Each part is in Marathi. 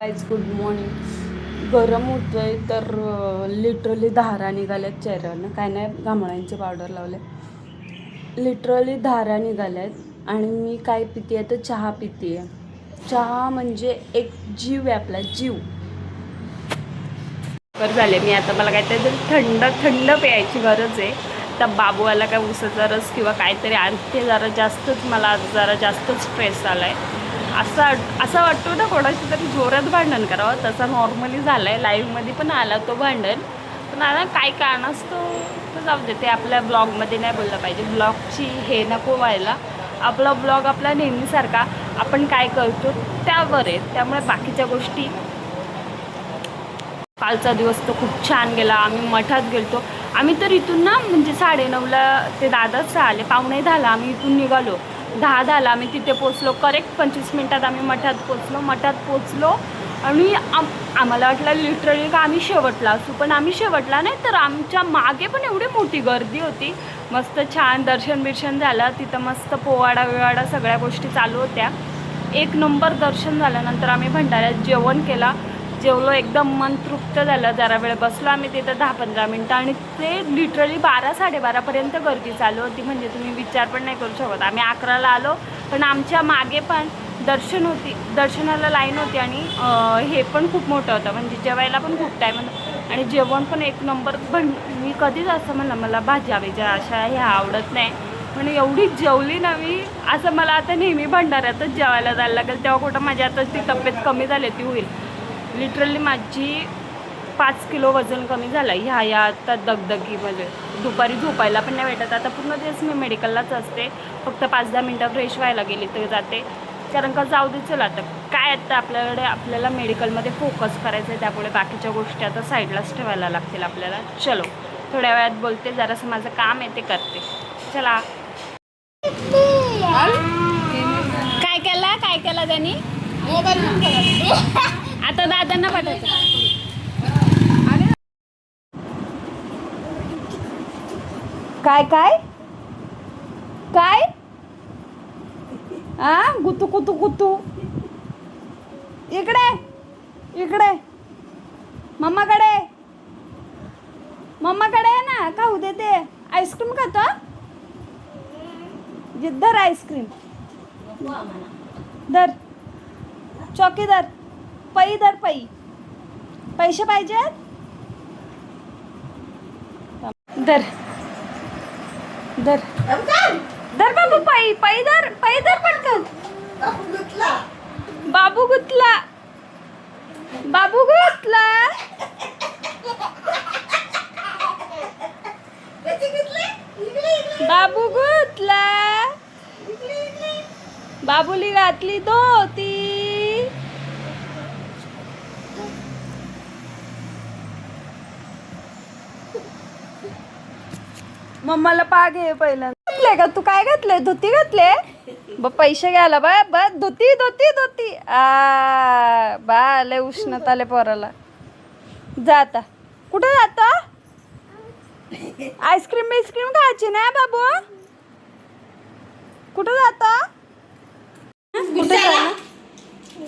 Guys good morning. गरम होतंय तर लिटरली धारा निघाल्यात चेहऱ्यावरनं. काय नाही, घामोळ्यांचे पावडर लावले. लिटरली धारा निघाल्यात आणि मी काय पिते आहे तर चहा पिते आहे. चहा म्हणजे एक जीव आहे आपला, जीव. बरं झाले मी आता, मला काहीतरी थंड थंड प्यायची गरज आहे. तर बाबूवाला काय उसाचा रस किंवा काहीतरी आणते. जरा जास्तच मला जरा जास्तच स्ट्रेस आला आहे. असं वाटतो ना कोणाशी तरी जोरात भांडण करावं. तसा नॉर्मली झालं आहे. लाईव्हमध्ये पण आला तो भांडण, पण आता काय कारण असतो तर जाऊ दे. ते आपल्या ब्लॉगमध्ये नाही बोललं पाहिजे. ब्लॉगची हे नको व्हायला. आपला ब्लॉग आपला नेहमीसारखा आपण काय करतो त्यावर आहे. त्यामुळे बाकीच्या गोष्टी. कालचा दिवस तर खूप छान गेला. आम्ही मठात गेलतो. आम्ही तर इथून ना म्हणजे 9:30ला ते दादाच आले. 9:45 आम्ही इथून निघालो. 10:10 आम्ही तिथे पोचलो. करेक्ट 25 मिनटात आम्ही मठात पोचलो. आणि आम्हाला वाटलं लिटरली का आम्ही शेवटला असू, पण आम्ही शेवटला नाही. तर आमच्या मागे पण एवढी मोठी गर्दी होती. मस्त छान दर्शन झालं. तिथं मस्त पोवाडा विवाडा सगळ्या गोष्टी चालू होत्या. एक नंबर दर्शन झाल्यानंतर आम्ही भंडाऱ्यात जेवण केला. जेवलो, एकदम मन तृप्त झालं. जरा वेळ बसलो आम्ही तिथं 10-15 मिनटं. आणि ते लिटरली 12-12:30पर्यंत गर्दी चालू होती. म्हणजे तुम्ही विचार पण नाही करू शकत. आम्ही 11ला आलो, पण आमच्या मागे पण दर्शनाला लाईन होती. आणि हे पण खूप मोठं होतं, म्हणजे जेवायला पण खूप टाईम होता. आणि जेवण पण एक नंबर. मी कधीच असं म्हणलं मला भाज्या बिज्या अशा ह्या आवडत नाही, पण एवढी जेवली ना मी. असं मला आता नेहमी भंडाऱ्यातच जेवायला जायला लागेल. तेव्हा कुठं माझी आता ती तब्येत कमी झाली ती होईल. लिटरली माझी 5 किलो वजन कमी झालं ह्या आता दगदगीमध्ये. दुपारी झोपायला पण नाही भेटत. आता पूर्ण दिवस मी मेडिकललाच असते. फक्त 5-10 मिनटं फ्रेश व्हायला गेली तर जाते. कारण का जाऊ दे, चला आता काय. आता आपल्याला मेडिकलमध्ये फोकस करायचं आहे. त्यामुळे बाकीच्या गोष्टी आता साईडलाच ठेवायला लागतील आपल्याला. चलो, थोड्या वेळात बोलते. जरासं माझं काम आहे ते करते. चला. काय केला त्यांनी? आता दादांना पाठवायचं. काय काय काय गुतू कुतू कुतू. इकडे मम्माकडे आहे ना. खाऊ देते. आईस्क्रीम खातो. जिद्दर आईस्क्रीम दर. चौकीदार पै दर. पैसे पाहिजेत. दर बाबू. पै दर पटकन. बाबू गुतला. बाबुली घातली धोती. मम्माला पागे पहिला घातले का तू? काय घातले? धोती घातले. पैसे घ्यायला बा धोती. बा लय उष्णता आले पोराला. जा आता. कुठे जातो? आईस्क्रीम खायची ना बाबू. कुठं जातो?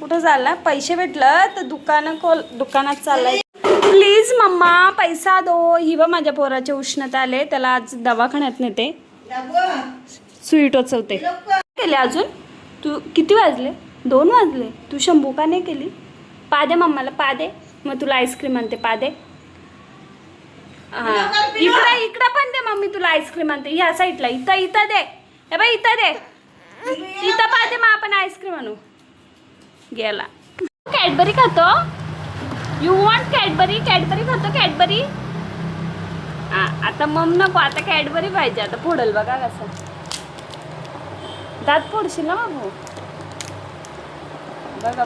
कुठं झाला? पैसे भेटलं तर दुकानात चाललाय. प्लीज मम्मा पैसा दो. ही व माझ्या पोराचे उष्णता आले. त्याला आज दवाखान्यात नेते. स्वीट टोचवते. केले अजून? तू किती वाजले? 2 वाजले. तू शंभू का नाही केली? पादे मम्माला, पादे. मग तुला आईस्क्रीम आणते. पादे. हा, इकडं पण दे मम्मी. तुला आईस्क्रीम आणते. ह्या साईडला. इथं दे. हे बाई इथं दे. इथं पादे. मग आपण आईस्क्रीम आणू. गेला. कॅडबरी खातो. यू वॉन्ट कॅडबरी खातो. कॅडबरी. आता मम नको. आता कॅडबरी पाहिजे. आता फोडल बघा कसं. दात फोडशील ना बाबू. बघा.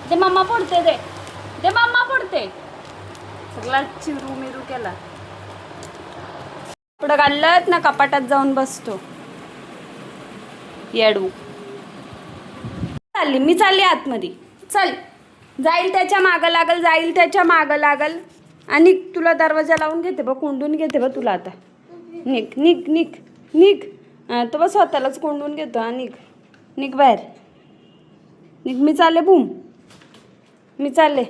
दे मम्मा फोडते. दे मम्मा फोडते. सगळा चिरू मिरू केला. पुढं घालत ना कपाटात जाऊन बसतो येडू. मी चालली आतमध्ये. चल. जाईल त्याच्या मागं लागल. आणि तुला दरवाजा लावून घेते बघ. कोंडून घेते बघ तुला आता. निघ. तो बस स्वतःलाच कोंडून घेतो. निघ. निघ बाहेर, निघ. मी चालले बूम, मी चालले.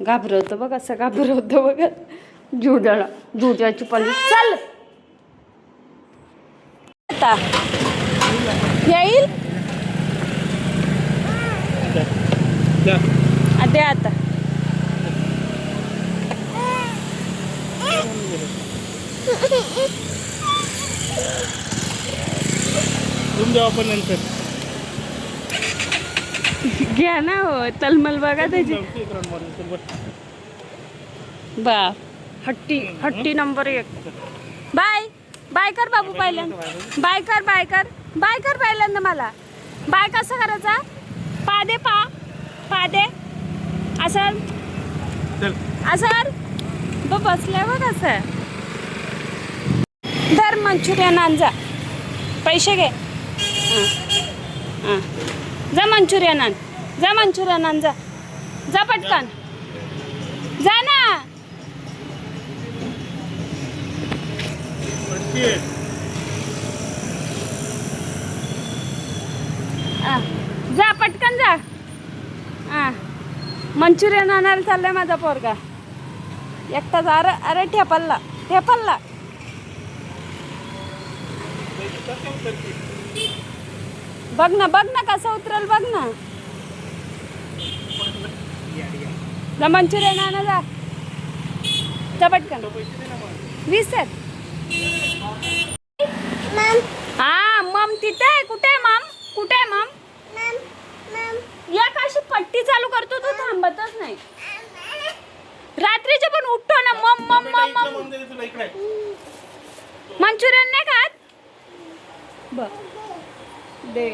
घाबरवतं बघ, असं घाबरवतं बघ. जुड्याची पाली चाल. आता येईल दे आता. आपण नंतर घ्या ना हो, तलमल बघा त्याची. बा हट्टी हट्टी नंबर 1. बाय बाय कर बाबू पहिल्यांदा. बाय कर बाय कर बाय कर पहिल्यांदा. मला बाय कसं करायचा? पा दे, पा पा दे. असं असं बसल्या बघ. असं धर मंचुरियन आण जा. पैसे घे. हां जा मंचुरियन आण, जा मंचुरियन आण, जा जा पटकन जा ना. जा पटकन जा. मंचुरियन आणायला चाललाय माझा पोरगा एकटाच. अरे ठेपल्ला ठेपल्ला. बघ ना कसं उतरल बघ ना. जा मंचुरियन आणा जा. जा पटकन. 20 आहेत. हा मम तिथे आहे. कुठे आहे मम? कुठे आहे मम? या काशी पट्टी चालू करतो तू, थांबतच नाही. रात्रीचे पण उठतो ना मम मम मम मम. मंचुरियन नाही खात? बघ दे.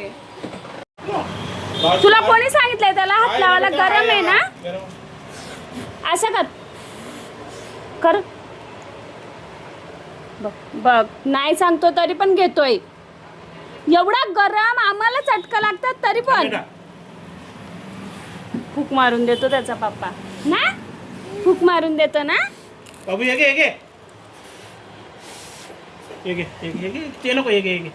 तुला कोणी सांगितलंय त्याला हात लावायला? गरम आहे ना. असं कर. बघ बघ नाही सांगतो तरी पण घेतोय. एवढा गरम आम्हाला चटका लागतात तरी पण फूक मारून देतो त्याचा पप्पा ना. फूक मारून देतो ना बाबू. ये घे ते नको. ये घे.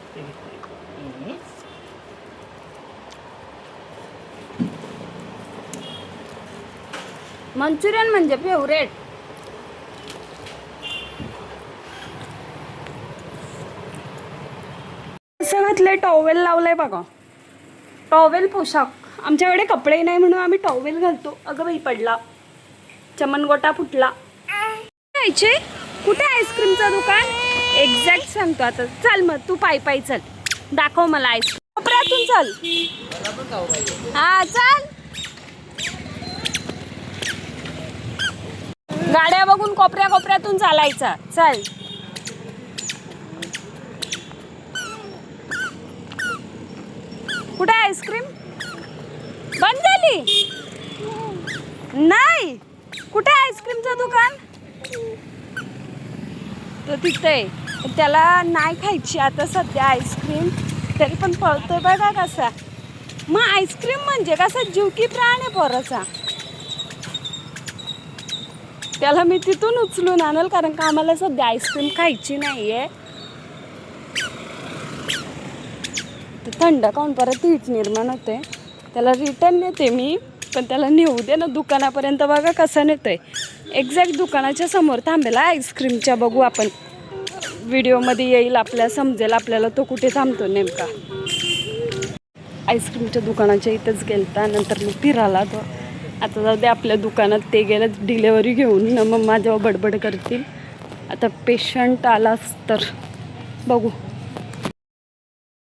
मंचुरियन म्हणजे फेवरेट. असं घातलंय, टॉवेल लावलंय बघा. टॉवेल पोशाख. आमच्याकडे कपडे नाही म्हणून आम्ही टॉवेल घालतो. अगं बाई पडला, चमनगोटा फुटला. यायचे कुठे आईस्क्रीमचं दुकान? एक्झॅक्ट सांगतो आता. चल मग तू पायी चल, दाखव मला आईस्क्रीम. कोपऱ्यातून चल. हा चल. गाड्या बघून कोपऱ्यातून चालायचा. चल. कुठे आईस्क्रीम? बंद झाली नाही. कुठे आईस्क्रीमचं दुकान? तो तिथे. त्याला नाही खायची आता सध्या आईस्क्रीम, तरी पण पळतोय बघा कसा. मग आईस्क्रीम म्हणजे कसा जीव की प्राण आहे पोराचा. त्याला मी तिथून उचलून आणल, कारण का आम्हाला सध्या आईस्क्रीम खायची नाही आहे. थंड खाऊन परत हीट निर्माण होते. त्याला रिटर्न नेते मी, पण त्याला नेऊ दे ना दुकानापर्यंत. बघा कसं नेतोय. एक्झॅक्ट दुकानाच्या समोर थांबेला आईस्क्रीमच्या. बघू आपण व्हिडिओमध्ये येईल, आपल्याला समजेल आपल्याला तो कुठे थांबतो नेमका. आईस्क्रीमच्या दुकानाच्या इथंच गेलता, नंतर मग फिरायला तो. आता जाऊ दे आपल्या दुकानात. ते गेलं डिलेवरी घेऊन ना, मग माझ्यावर बडबड करतील. आता पेशंट आलाच तर बघू.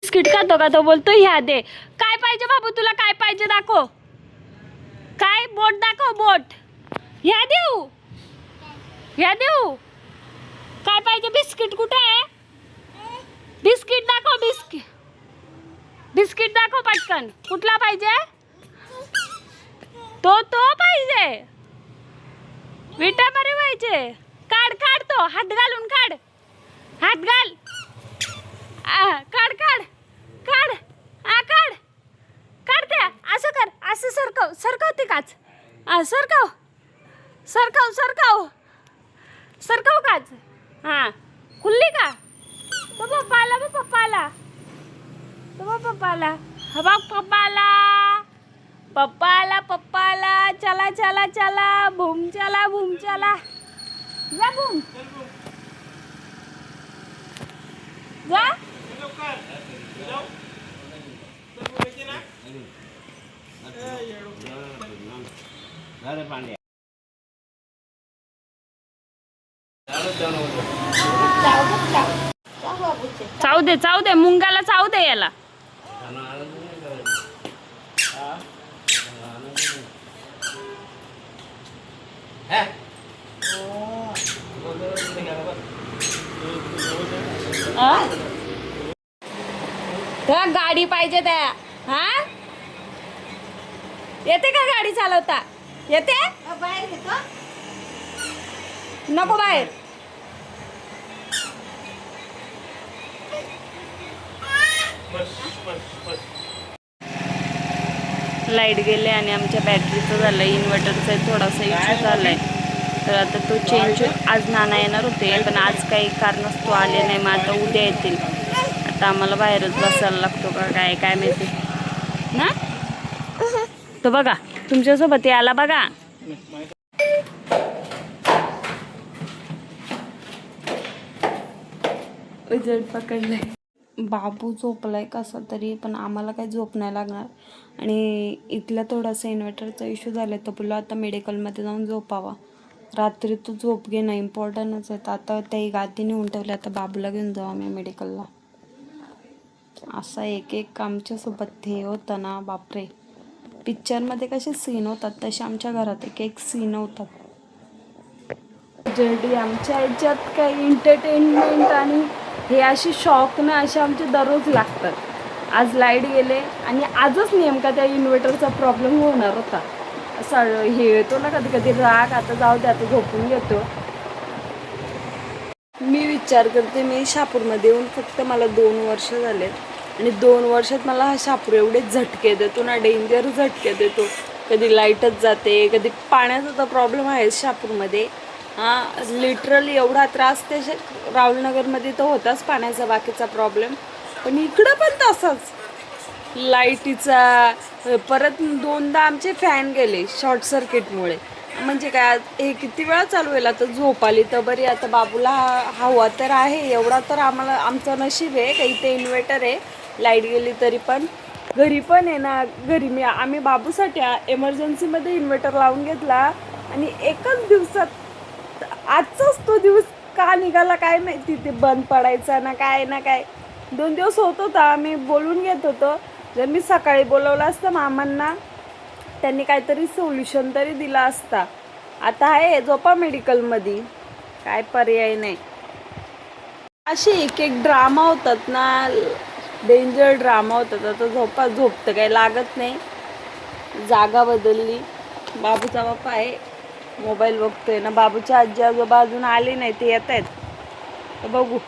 बिस्किट खातो का तो? बोलतो ह्या दे. काय पाहिजे बाबू तुला? काय पाहिजे दाखव. काय? बोट दाखव, बोट. ह्या देऊ, ह्या देऊ. काय पाहिजे? बिस्किट कुठे आहे? बिस्किट दाखव. बिस्किट दाखव पटकन. कुठला पाहिजे? तो पाहिजे. विटा बरे पाहिजे. काढ तो. हात घालून काढ. हात घाल. काढ काढ काढ. काढ ते. असं कर. असं सरकव ते काच. सरकव काच. हां खुल्ली का? पप्पा आला, पप्पा आला, पप्पा आला. चला चला चला, भूम चला, भूम चला. जा भूम, जा. चाव दे मुंगाला, चाव दे याला. त्या गाडी पाहिजे त्या. हा, येते का गाडी चालवता? येते? बाहेर घेतो. नको बाहेर. लाईट गेले आणि आमच्या बॅटरीचं झालं, इन्व्हर्टरचा थोडासा इश्यू झालाय. तर आता तो चेंज आज नाना येणार होते, पण आज काही कारणास्तव आले नाही. मग आता उद्या येतील. आता आम्हाला बाहेरच बसायला लागतो का काय माहिती ना. तो बघा तुमच्यासोबत याला बघा. उजड पकडलाय. बाबू झोपलाय कसा तरी, पण आम्हाला काही झोप नाही लागणार. आणि इथला थोडासा इन्व्हर्टरचा इश्यू झाला, तर बोललो आता मेडिकलमध्ये जाऊन झोपावा. रात्री तू झोप घेणं इम्पॉर्टंटच आहे. आता त्याही गादी नेऊन ठेवली, आता बाबूला घेऊन जाऊ आम्ही मेडिकलला. असा एक आमच्यासोबत हे होतं ना, बापरे. पिक्चरमध्ये कसे सीन होतात तसे आमच्या घरात एक सीन होतात. जर्डी आमच्या ह्याच्यात काही एंटरटेनमेंट आणि हे अशी शॉक ना असे आमचे दररोज लागतात. आज लाईट गेले आणि आजच नेमका त्या इन्व्हर्टरचा प्रॉब्लेम होणार होता. असा हे येतो ना कधी कधी राग. आता जाऊ दे, आता झोपून घेतो. मी विचार करते, मी शहापूरमध्ये येऊन फक्त मला 2 वर्ष झाले आणि 2 वर्षात मला हा शहापूर एवढे झटके देतो ना, डेंजर झटके देतो. कधी लाईटच जाते, कधी पाण्याचा तर प्रॉब्लेम आहे शहापूरमध्ये. हां, लिटरली एवढा त्रास ते राहुलनगरमध्ये तर होताच पाण्याचा, बाकीचा प्रॉब्लेम. पण इकडं पण तसंच लाईटीचा. परत 2दा आमचे फॅन गेले शॉर्ट सर्किटमुळे. म्हणजे काय, हे किती वेळा चालू आहे. आता झोप आली तर बरी. आता बाबूला हवा तर आहे, एवढा तर आम्हाला आमचं नशीब आहे का इथे इन्व्हर्टर आहे. लाईट गेली तरी पण घरी पण आहे ना. घरी आम्ही बाबूसाठी एमर्जन्सीमध्ये इन्व्हर्टर लावून घेतला आणि एकच दिवसात, आजचाच तो दिवस का निघाला काय माहिती, ते बंद पडायचा ना काय. 2 दिवस होत होता. आम्ही बोलून घेत होतो. जर मी सकाळी बोलवलं असतं मामांना, त्यांनी काहीतरी सोल्युशन तरी दिला असता. आता आहे झोपा मेडिकलमध्ये, काय पर्याय नाही. असे एक ड्रामा होतात ना, डेंजर ड्रामा होतात. आता झोप तर काही लागत नाही. जागा बदलली. बाबूचा बाप्पा आहे, मोबाईल बघतोय ना. बाबूच्या आजी आजोबा अजून आले नाही, ते येत आहेत. बघू.